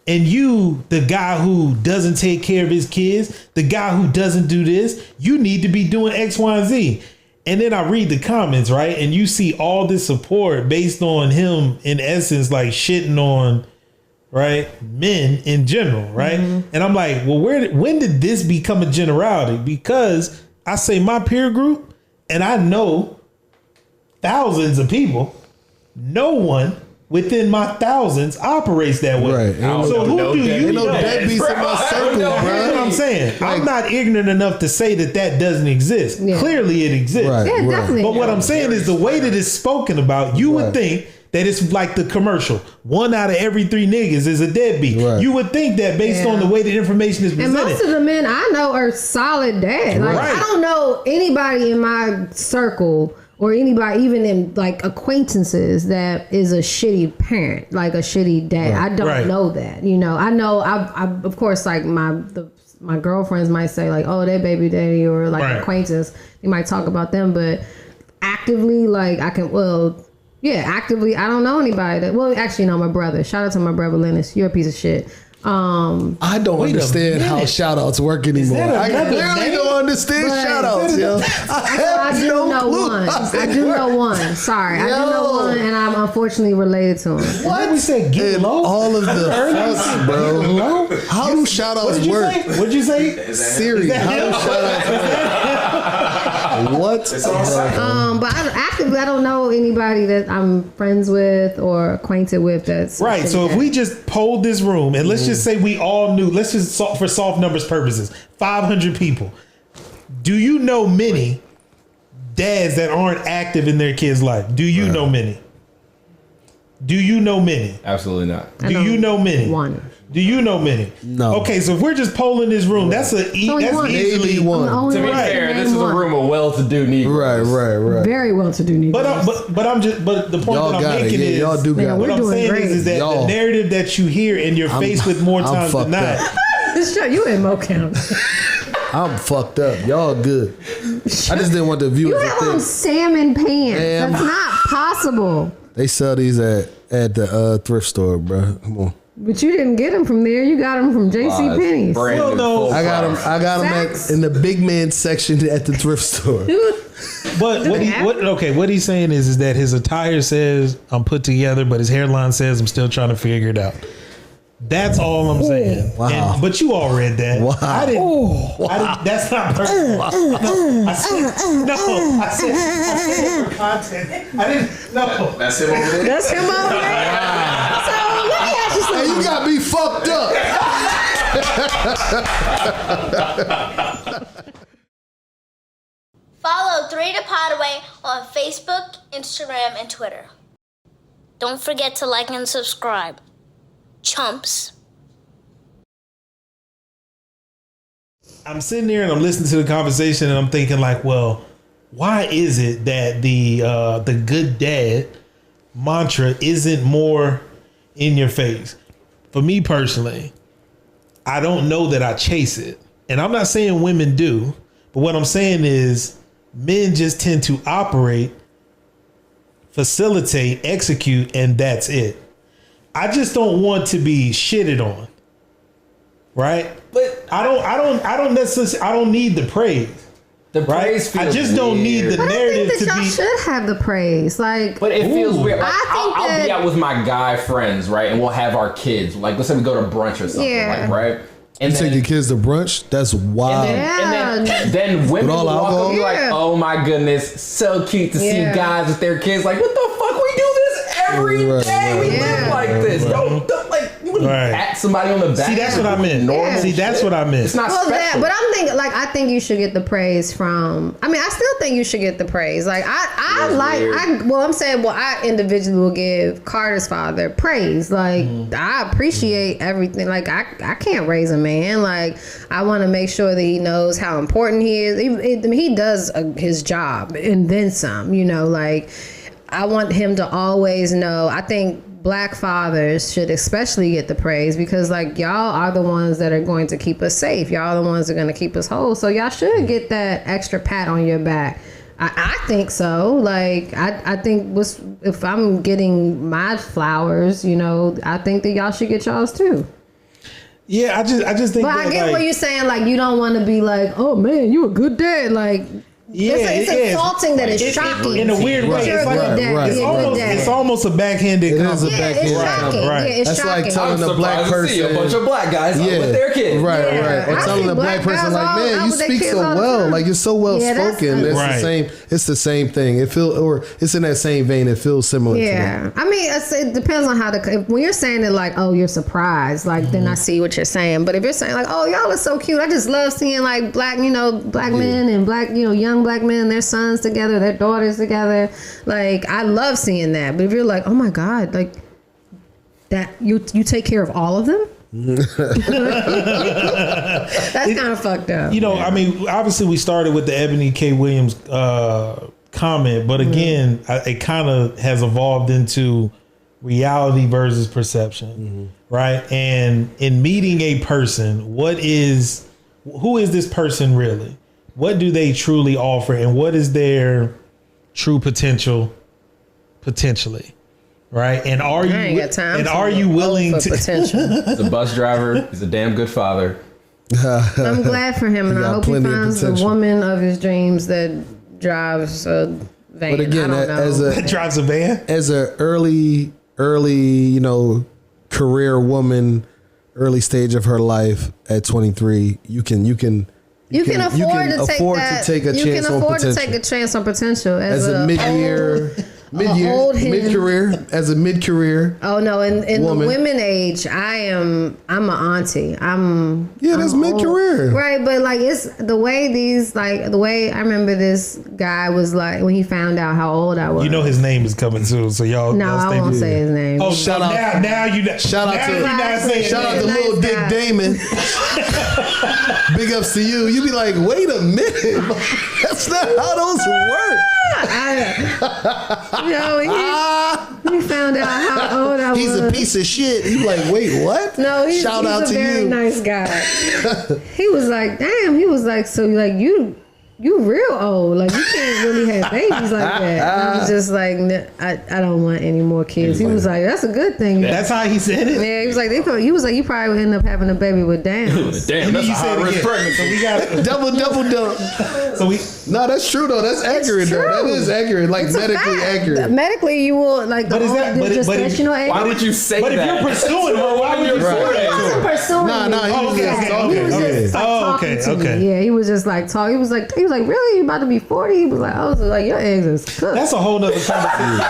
and you, the guy who doesn't take care of his kids, the guy who doesn't do this, you need to be doing X, Y, and Z. And then I read the comments, right? And you see all this support based on him, in essence, like shitting on, right, men in general, right? And I'm like, well, when did this become a generality? Because I say my peer group, and I know thousands of people, no one within my thousands operates that way. Right. So who do you know? Deadbeats in my circle, bro. That's what I'm saying. I'm not ignorant enough to say that doesn't exist. Yeah. Clearly it exists. Right, yeah, definitely. But what I'm saying is the way that it's spoken about, you would think that it's like the commercial. 1 out of every 3 niggas is a deadbeat. Right. You would think that based on the way the information is presented. And most of the men I know are solid dads. Like, I don't know anybody in my circle or anybody, even in like acquaintances, that is a shitty parent, like a shitty dad. I don't know that. You know, I know. I of course, like my girlfriends might say like, "Oh, that baby daddy," or like acquaintance. They might talk about them, but actively, like actively, I don't know anybody that. Well, actually, no, my brother. Shout out to my brother Linus. You're a piece of shit. I don't understand how shout outs work anymore. I literally don't understand shout outs, yo. I do know one. Sorry. I do know one, and I'm unfortunately related to him. What? We said get low? All of the fucks, bro. How do shout outs work? What'd you say? Siri, how do shout outs work? What? But I don't know anybody that I'm friends with or acquainted with that's right. So if we just polled this room and let's just say we all knew, let's just for soft numbers purposes, 500 people. Do you know many dads that aren't active in their kids' life? Do you know many? Do you know many? Absolutely not. Do you know many? One. Do you know many? No. Okay, so if we're just polling this room, that's easily one. To be fair, this is a room of well-to-do Negroes. Right. Very well-to-do Negroes. But the point y'all that I'm making is, y'all do got what I'm saying is that the narrative that you hear and you're faced with more times than not. You in Mo County. I'm fucked up. Y'all good. I just didn't want the viewers to think. You have on salmon pants. Damn. That's not possible. They sell these at the thrift store, bro. Come on. But you didn't get them from there. You got them from J.C. Penney's. Well, no, I got them in the big man section at the thrift store. But what he's saying is that his attire says I'm put together, but his hairline says I'm still trying to figure it out. That's all I'm saying. Wow. But you all read that. Wow. I didn't. That's not personal. No, I said it for content. I didn't. No. That's him over there. That's him over there. So let me ask you something. Hey, you got me fucked up. Follow 3 to Podaway on Facebook, Instagram, and Twitter. Don't forget to like and subscribe. Chumps. I'm sitting there and I'm listening to the conversation and I'm thinking like, well, why is it that the good dad mantra isn't more in your face? For me personally, I don't know that I chase it. And I'm not saying women do, but what I'm saying is men just tend to operate, facilitate, execute, and that's it. I just don't want to be shitted on. Right? But I don't necessarily, I don't need the praise. The right? praise I feels just don't need weird. the But I narrative think that to y'all be. should have the praise. Like, But it feels weird. Like, I think I'll be that- out with my guy friends, right? And we'll have our kids. Like, let's say we go to brunch or something, Yeah. like, right? And You take your kids to brunch? That's wild. and then women With all will walk alcohol? up and be like, Yeah. oh my goodness, so cute to see Yeah. guys with their kids. Like, what the fuck? We do this every day. Right, We right, live right. like this. Don't like, you wouldn't Right. pat somebody on the back. See, that's what I meant. Normal See, that's shit. what I meant. It's not well, special. but I'm thinking, like, I think you should get the praise from. I mean, I still think you should get the praise. Like, I That's like, weird. I'm saying, I individually will give Carter's father praise. Like, I appreciate everything. Like, I can't raise a man. Like, I want to make sure that he knows how important he is. He does his job and then some. You know, like, I want him to always know. I think Black fathers should especially get the praise because, like, y'all are the ones that are going to keep us safe. Y'all are the ones that are going to keep us whole. So y'all should get that extra pat on your back. I think so. Like, I think if I'm getting my flowers, you know, I think that y'all should get y'all's too. Yeah, I just think. But that, I get like, what you're saying. Like, you don't want to be like, oh man, you a good dad. Like, Yeah, it's insulting that it's shocking. in a weird way. You're It's a like good dad. right, it's You're a good almost dad. it's almost a backhanded It is a compliment. Yeah, it's backhanded shocking. compliment. Right. Yeah, it's That's like shocking. telling I'm a black surprised to see person. a bunch of black guys out with their kids. Right, Yeah. right. Or I telling see a black black person guys like, all man, out you with their speak kids so all the well. time. Like, you're so well Yeah, that's spoken. That's Right. the same. It's the same thing. It feels, or it's in that same vein. It feels similar to that. Yeah, I mean, it depends on how when you're saying it like, oh, you're surprised, like, then I see what you're saying. But if you're saying like, oh, y'all are so cute, I just love seeing like black men and black, young black men and their sons together, their daughters together. Like, I love seeing that. But if you're like, oh my God, like that, you take care of all of them. That's kind of fucked up. You know, I mean, obviously we started with the Ebony K. Williams comment, but again, it kind of has evolved into reality versus perception, right? And in meeting a person, who is this person really? What do they truly offer, and what is their true potentially? Right, and are you I ain't got time and for are you willing for to? potential? He's a bus driver. He's a damn good father. I'm glad for him, and He I got hope he plenty of finds the potential. woman of his dreams that drives a van. But again, I don't know. as a drives a van. as a early, career woman, early stage of her life at 23, you can afford to take a chance on potential. take a chance on potential As a mid-career, old hen. mid-career. Oh no! In the woman. women age, I'm an auntie. I'm That's I'm mid-career. old. Right? But like, it's the way the way I remember this guy was like when he found out how old I was. You know his name is coming soon, so y'all. No, y'all I stay won't say his name. Oh, Shout shout out- out! Now you Shout out now to- you not saying Shout out to that. Nice little Dick guy. Damon. Big ups to you. You be like, wait a minute. That's not how those work. He found out how old I was. He's a piece of shit. You be like, wait, what? No, he's Shout out a to very you. nice guy. He was like, damn. He was like, so like you real old. Like, you can't really have babies like that. And I was just like, I don't want any more kids. He was like, that's a good thing. That's how he said it. Yeah, he was like, you probably would end up having a baby with Downs. Damn, that's a You said high it risk again. pregnancy. So we got. Double dump. So we. No, that's true though. That's accurate though. That true. is accurate. Like It's a medically fact. accurate. Medically, you will like the But is that- but gestational age. Why would you say But if that? you're pursuing her, why would you He say wasn't that? pursuing Nah, me. he was okay, just okay, talking. He was just like Oh, talking okay, to okay. me. Yeah, he was just like talking. He was like, really? You about to be 40? He was like, I was like, your eggs is cooked. That's a whole nother conversation.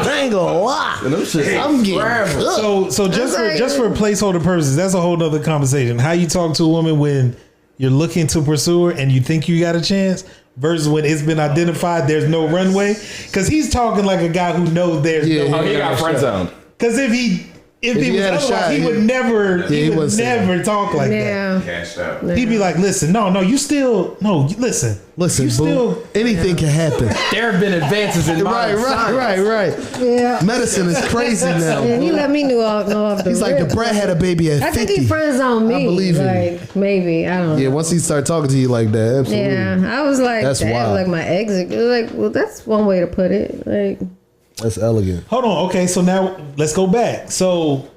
I ain't gonna lie. Them shit- I'm getting cooked. So just like- for placeholder purposes, that's a whole nother conversation. How you talk to a woman when you're looking to pursue her and you think you got a chance versus when it's been identified there's no runway. Because he's talking like a guy who knows there's Yeah, no. Oh, he got friend zoned. Because if he he was had a otherwise, shot, he he- would never. Yeah, he he would wouldn't say never talk like that. Yeah. Cashed out. He'd be like, "Listen, no, you still no. Listen, Listen, you boo. Anything can happen. There have been advances in Right. modern science. Right. Yeah. Medicine is crazy now. And he let me know off the He's like, rip. the brat had a baby at I 50. think he friends on me. I believe him. like, maybe. I don't know. Yeah, once he start talking to you like that, absolutely. Yeah, I was like, That's damn, wild. like my exit. Like, well, that's one way to put it. Like, That's elegant. hold on. Okay, so now let's go back. So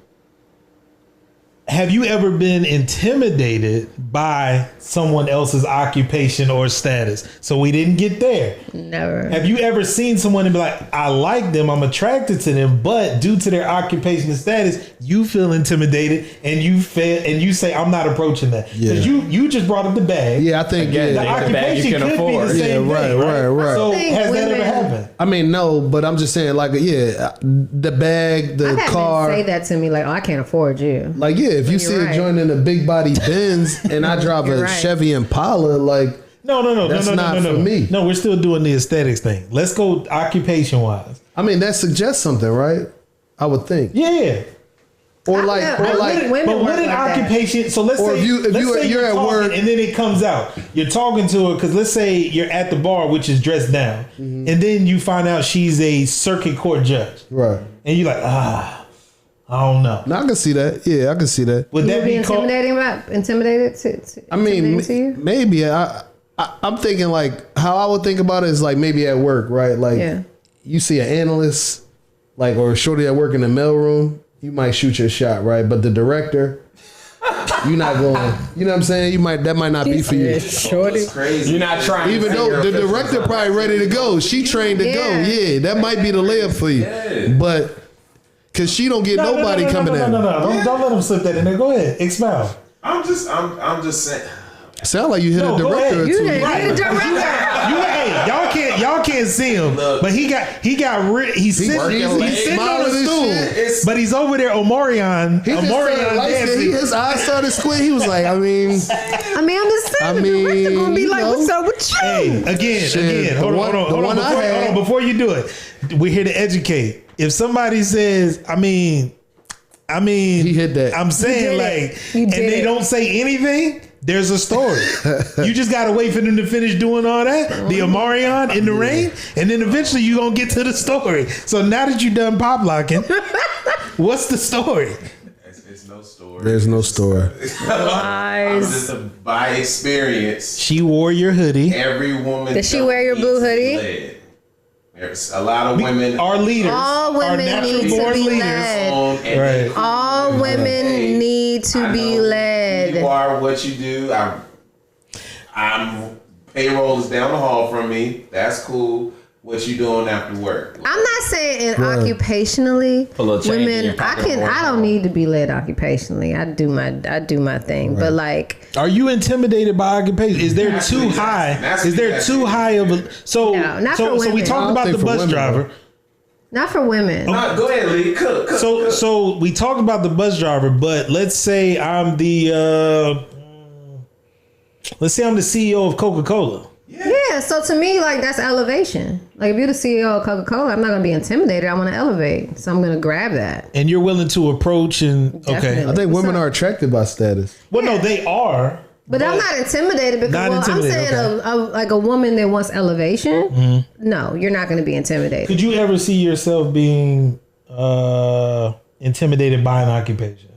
have you ever been intimidated by someone else's occupation or status? So we didn't get there. Never. Have you ever seen someone and be like, I like them, I'm attracted to them, but due to their occupation and status, you feel intimidated and you say, I'm not approaching that. Because you just brought up the bag. Yeah, I think Again, The the bag occupation you can could afford. be the same Yeah, thing, right. So I think has that ever women- happened? I mean, no, but I'm just saying, like, the bag, the I've had car. men say that to me, like, oh, I can't afford you. Like, yeah, if you You're see a right. joint in a big body Benz and I drive You're a right. Chevy Impala, like, No. That's not for me. No, we're still doing the aesthetics thing. Let's go occupation wise. I mean, that suggests something, right? I would think. Yeah. Or I like, know- or I like, think women But work what an like that. occupation? So let's Or say if you- if let's you- say you're at talking work- and then it comes out. You're talking to her because let's say you're at the bar, which is dressed down, Mm-hmm. and then you find out she's a circuit court judge, right. and you're like, I don't know. No, I can see that. Yeah, I can see that. Would You that would be be called? intimidated to I mean, intimidating to you? maybe I'm thinking like how I would think about it is like maybe at work, right? Like Yeah. you see an analyst, like or a shorty at work in the mailroom, you might shoot your shot, right? But the director, you're not going. You know what I'm saying? That might not be for you. Shorty. It's crazy. You're not trying. Even to though the figure director out- probably ready to go, she trained to go. Yeah. Yeah, that might be the layup for you, Yeah. but because she don't get nobody coming at her. No. Don't let him slip that in there. Go ahead, expound. I'm just saying. Sound like you hit No, a go director or ahead. You two. didn't get a director. Hey, y'all can't see him, Look. but he's sitting working late. he's sitting on Smiling the and stool, shit. but he's over there Omarion He just started like, dancing. his eyes started squint. He was like, I mean, I'm just saying, I the director mean, gonna be you like, know. what's up with you? Hey, again, the hold one on, I had- before you do it, we're here to educate. If somebody says, I mean, He hit that. I'm saying You did like, it. You and did they it. don't say anything. There's a story. You just gotta wait for them to finish doing all that, the Omarion in the rain, and then eventually you gonna get to the story. So now that you done pop locking, what's the story? It's no story. there's no story. Lies. Just by experience, She wore your hoodie. every woman. Did she wear your blue needs to be hoodie? led. There's a lot of women Our leaders, All our women natural need to born be leaders. led. on and Right. they- All women Hey, need to I be know led. Who you are, what you do. I'm payroll is down the hall from me. That's cool. What you doing after work? I'm not saying in occupationally, Put a little change in your women. pocket I don't need to be led occupationally. I do my thing, but like Are you intimidated by occupation? Is there That's too what he's high? asking. That's Is what there he's too asking. high of a so? No, not so for we women. talked I don't about think the for bus women, driver. not for women. Go ahead, Lee. Cook. So we talked about the bus driver, but let's say I'm the CEO of Coca-Cola. Yeah, so to me, like that's elevation. Like if you're the CEO of Coca-Cola, I'm not gonna be intimidated. I want to elevate, so I'm gonna grab that. And you're willing to approach and okay. Definitely. I think What's women up? are attracted by status. Well, no, they are. But I'm not intimidated because Not well, intimidated, I'm saying like a woman that wants elevation. Mm-hmm. No, you're not going to be intimidated. Could you ever see yourself being intimidated by an occupation?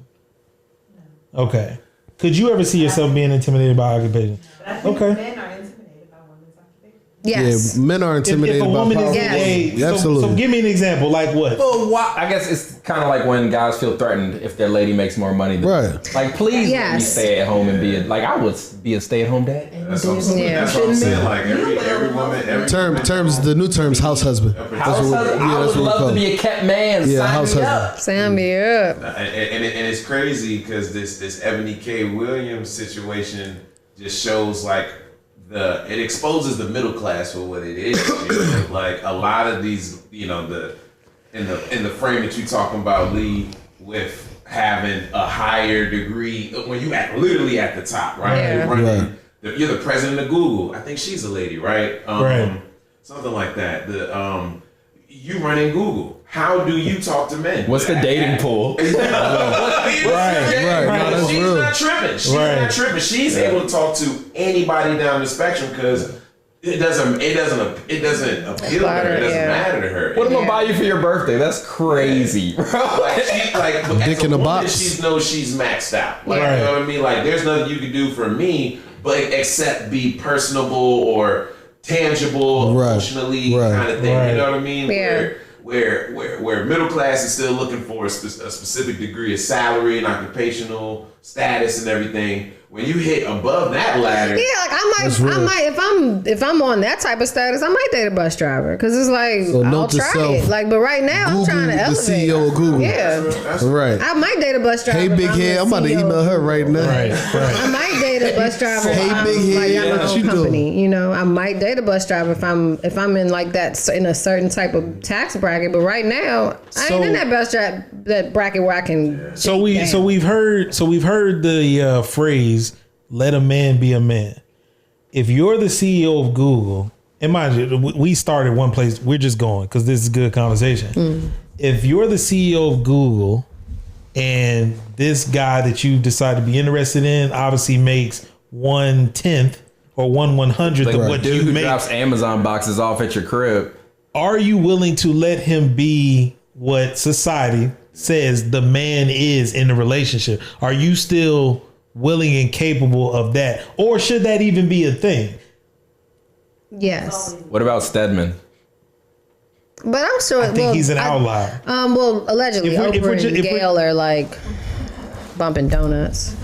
Okay. Could you ever see yourself being intimidated by occupation? But I think Okay. men are intimidated by women's occupation. Yes. Yeah, men are If intimidated a by woman is power. in a, Yeah, absolutely. So give me an example. Like what? Well, why? I guess it's kind of like when guys feel threatened if their lady makes more money. Than Right. Like, please let me Yes. stay at home and I would be a stay-at-home dad. That's what I'm saying. Yeah. That's what I'm saying. Like every woman, Terms. The new terms, house husband. That's House what, husband, yeah, I that's would what we call love to it. be a kept man. Yeah, Sign house me husband. up. Sign me up. and it's crazy because this Ebony K. Williams situation just shows like it exposes the middle class for what it is. You know? Like a lot of these, you know, in the frame that you talking about, Lee, with having a higher degree when you literally at the top, right? Yeah. You're running. Right. You're the president of Google. I think she's a lady, right? Right. Something like that. You running Google. How do you talk to men? What's the dating pool? Right. No, that's She's real. not tripping. She's Right. not tripping. She's able to talk to anybody down the spectrum because it doesn't appeal to her. It doesn't Yeah. matter to her. What am I gonna buy you for your birthday? That's crazy, bro. Like Dick as in a woman, box. She knows she's maxed out. Like Right. you know what I mean? Like there's nothing you can do for me, but except be personable or tangible, Right. emotionally Right. kind of thing. Right. You know what I mean? Yeah. where middle class is still looking for a specific degree of salary and occupational status and everything. When you hit above that ladder, Yeah, like I might if I'm on that type of status, I might date a bus driver because it's like So I'll note to try self, it. Like, but right now Google I'm trying to the elevate. CEO of Google. Yeah, Right. I might date a bus driver. Hey, if big I'm head. the I'm about to CEO. email her right now. Right. I might date a bus driver. Hey, if I'm, big head, like, got my what own you company. You know, I might date a bus driver if I'm in like that in a certain type of tax bracket. But right now, I So- ain't in that bracket where I can. So we've heard the phrase "let a man be a man." If you're the CEO of Google, and mind you, we started one place. We're just going because this is good conversation. If you're the CEO of Google, and this guy that you decide to be interested in obviously makes 1/10 or 1/100th Like of the what dude you who make, drops Amazon boxes off at your crib. are you willing to let him be what society says the man is in the relationship? Are you still willing and capable of that? Or should that even be a thing? Yes, What about Stedman? but I'm sure. I think he's an outlier. Well, allegedly, If we're Oprah ju- and if we're- Gail are like bumping donuts.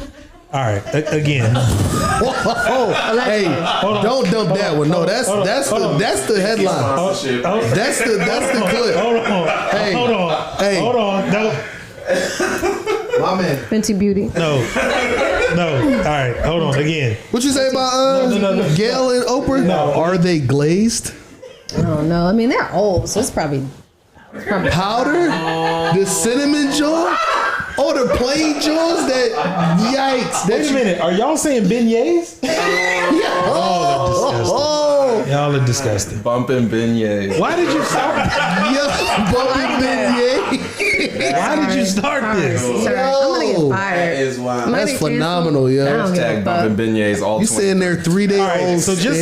All right, again. Oh, hey, don't dump that one. No, that's the headline. sponsorship. That's the clip. Hold on. Hey. Hold on. Hey. Hold on. No. My man. Fenty Beauty. No. All right. Hold on. Again. What you say about No. Gail and Oprah? No. Are they glazed? I don't know. I mean, they're old, so it's probably Powder? The cinnamon joint? Oh, the plain joints that, yikes. Wait a minute. Are y'all saying beignets? Oh, Y'all are disgusting. Bumping beignets. Why did you start? yeah, bumpy beignet. Why did you start this? Sorry, I'm gonna get Yo. That fired. is wild. Am I That's getting canceled? phenomenal, yo. I don't give a Tag fuck. bumping beignets all You 20. sitting there 3 days All right. old. So just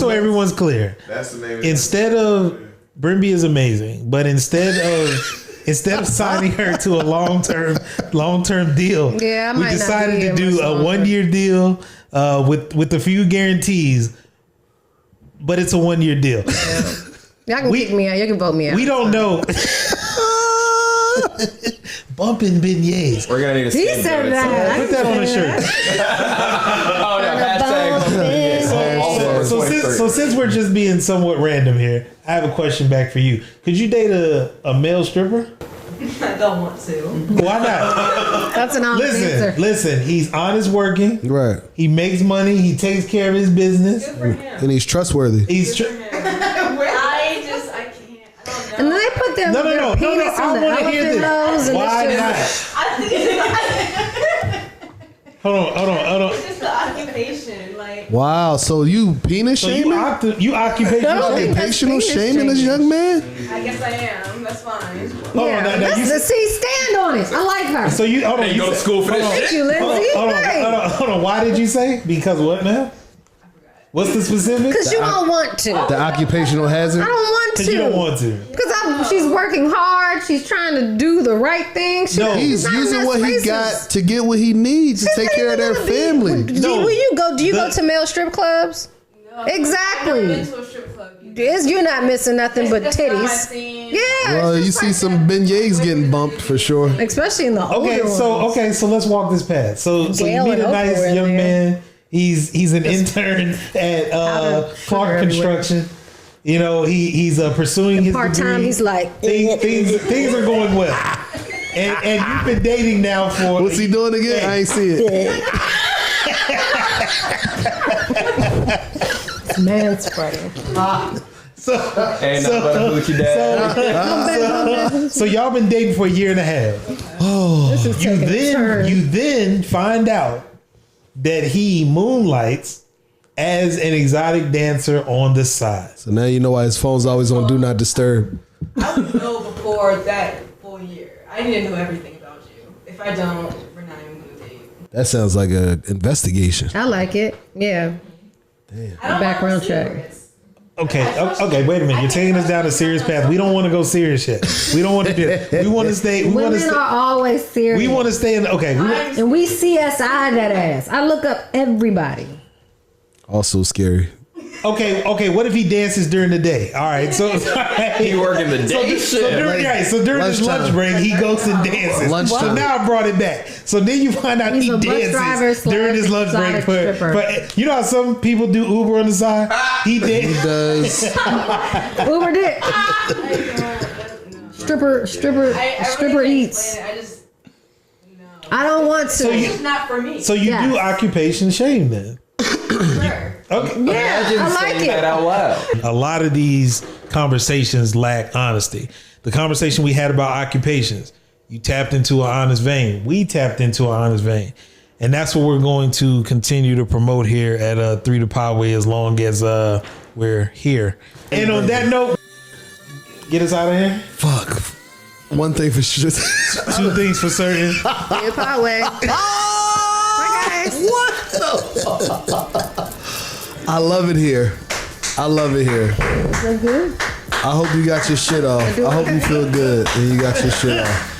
so everyone's clear, That's the name. instead of Brimby is amazing, but instead of signing her to a long term deal, Yeah, I we might not decided be to here do much a longer. 1 year deal with a few guarantees, but it's a 1 year deal. Y'all can We- kick me out. You can vote me out. We don't know. Bumping beignets. We're gonna need a He scapegoat said at some that. point. Put that on a shirt. Oh no! Hashtag bumping beignets. All over So 23. since we're just being somewhat random here, I have a question back for you. Could you date a male stripper? I don't want to. Why not? That's an honest answer. Listen. He's honest working. Right. He makes money. He takes care of his business. Good for him. And he's trustworthy. He's Good for him. I can't. I don't know. And then they put their, no. their penis I on the want to hear elephant nose this. and Why this not? shit. I think Hold on. it's just the occupation. Like, Wow. So you penis So shaming? you occupational. No. shaming? Occupational Penis shaming this shaming. young man? I guess I am. That's fine. Hold on, Yeah, now that's see, stand on it. I like her. So you hold on. Hey, you go to said- school for this hold on. shit? Thank you, Lindsay. Hold on. Why did you say? Because what now? What's the specific? Because you don't want to. The occupational hazard? I don't want to. Because you don't want to. Because she's working hard. She's trying to do the right thing. She No, He's not in using those what he spaces. got to get what he needs to take care of their family. No, Will you go? Do you go the- to male strip clubs? No, Exactly. I've never been to a strip club. You're not missing nothing but That's not my titties. scene. Yeah. Well, it's you just see like some that. beignets getting bumped for sure. especially in the older ones. So let's walk this path. So you Gail meet and a Oprah nice were in young there. man. He's an intern at Powder Clark sugar everywhere. Construction. You know, he's pursuing his Part time, degree. he's like, things are going well. And you've been dating now for What's he doing again? I ain't see it. man spreading. so Ain't nothing but a bookie dad. so y'all been dating for a year and a half. This is taking a turn. You then find out that he moonlights as an exotic dancer on the side. So now you know why his phone's always on Do Not Disturb. I would know before that full year. I need to know everything about you. If I don't, we're not even going to date. That sounds like an investigation. I like it. Yeah. I don't Background want check. secrets. Okay, wait a minute. You're taking us down a serious path. We don't want to go serious yet. We don't want to do it. We want to stay. We want to Women stay. are always serious. We want to stay in. Okay. and we CSI that ass. I look up everybody. Also scary. Okay. What if he dances during the day? All right, so He working the day shift. So during his Lunchtime. lunch break, he goes and dances. Lunchtime. So now I brought it back. So then you find out He's he a bus driver dances slash during his lunch break. exotic stripper. But you know how some people do Uber on the side? He He did. does. Uber dick. Stripper eats. I just no. I don't want to. So you- It's not for me. So you Yes. do occupation shame then? Sure. Okay. yeah, I like Saying that it. out loud. A lot of these conversations lack honesty. The conversation we had about occupations, you tapped into an honest vein. We tapped into an honest vein. And that's what we're going to continue to promote here at 3 to Podway as long as we're here. And on that note, get us out of here. Fuck. One thing for sure. 2 things for certain. Yeah, Podway. Bye, guys. I love it here. I love it here. That's good. I hope you got your shit off. I hope you feel good and you got your shit off.